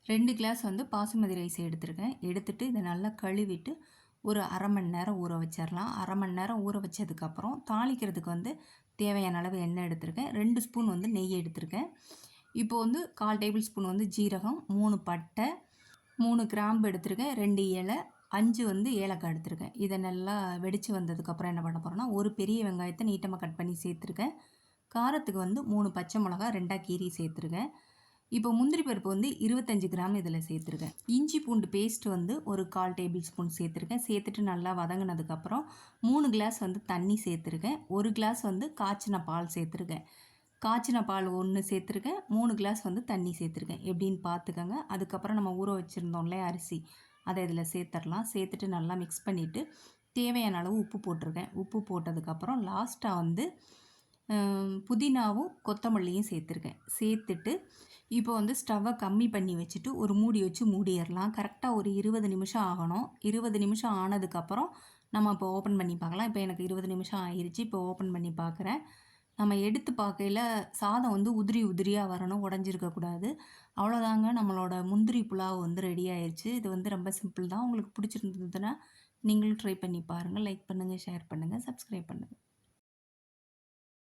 2 class வந்து basmati rice எடுத்துருக்கேன். எடுத்துட்டு இதை நல்லா கழுவிட்டு ஒரு 1/2 மணி நேரம் ஊற வச்சிடலாம். 1/2 மணி நேரம் ஊற வச்சதுக்கப்புறம் தாளிக்கிறதுக்கு வந்து தேவையான அளவு எண்ணெய் எடுத்திருக்கேன். 2 ஸ்பூன் வந்து நெய் எடுத்திருக்கேன். இப்போ வந்து 1/4 டேபிள் ஸ்பூன் வந்து ஜீரகம், 3 பட்டை, 3 கிராம்பு எடுத்திருக்கேன், 2 இலை, 5 வந்து ஏலக்காய் எடுத்திருக்கேன். இதை நல்லா வெடித்து வந்ததுக்கப்புறம் என்ன பண்ண போகிறோன்னா, ஒரு பெரிய வெங்காயத்தை நீட்டமாக கட் பண்ணி சேர்த்துருக்கேன். காரத்துக்கு வந்து 3 பச்சை மிளகா 2ஆக கீறி சேர்த்துருக்கேன். இப்போ முந்திரி பருப்பு வந்து 25 கிராம் இதில் சேர்த்துருக்கேன். இஞ்சி பூண்டு பேஸ்ட் வந்து ஒரு 1/4 டேபிள் ஸ்பூன் சேர்த்துருக்கேன். சேர்த்துட்டு நல்லா வதங்கினதுக்கப்புறம் 3 கிளாஸ் வந்து தண்ணி சேர்த்துருக்கேன். 1 கிளாஸ் வந்து காய்ச்சின பால் சேர்த்துருக்கேன். காய்ச்சின பால் 1 சேர்த்துருக்கேன். 3 கிளாஸ் வந்து தண்ணி சேர்த்துருக்கேன். எப்படின்னு பார்த்துக்கோங்க. அதுக்கப்புறம் நம்ம ஊற வச்சுருந்தோம்ல அரிசி, அதை இதில் சேர்த்துடலாம். சேர்த்துட்டு நல்லா மிக்ஸ் பண்ணிவிட்டு தேவையான அளவு உப்பு போட்டிருக்கேன். உப்பு போட்டதுக்கப்புறம் லாஸ்ட்டாக வந்து புதினாவும் கொத்தமல்லியும் சேர்த்துருக்கேன். சேர்த்துட்டு இப்போ வந்து ஸ்டவ்வை கம்மி பண்ணி வச்சுட்டு ஒரு மூடி வச்சு மூடிடலாம். கரெக்டாக ஒரு 20 நிமிஷம் ஆகணும். 20 நிமிஷம் ஆனதுக்கப்புறம் நம்ம இப்போ ஓப்பன் பண்ணி பார்க்கலாம். இப்போ எனக்கு 20 நிமிஷம் ஆயிடுச்சு. இப்போ ஓப்பன் பண்ணி பார்க்குறேன். நம்ம எடுத்து பார்க்கையில் சாதம் வந்து உதிரி உதிரியாக வரணும், உடஞ்சிருக்கக்கூடாது. அவ்வளோதாங்க, நம்மளோட முந்திரி புலாவ் வந்து ரெடி ஆயிடுச்சு. இது வந்து ரொம்ப சிம்பிள் தான். உங்களுக்கு பிடிச்சிருந்ததுன்னா நீங்களும் ட்ரை பண்ணி பாருங்கள். லைக் பண்ணுங்கள், ஷேர் பண்ணுங்கள், சப்ஸ்கிரைப் பண்ணுங்கள்.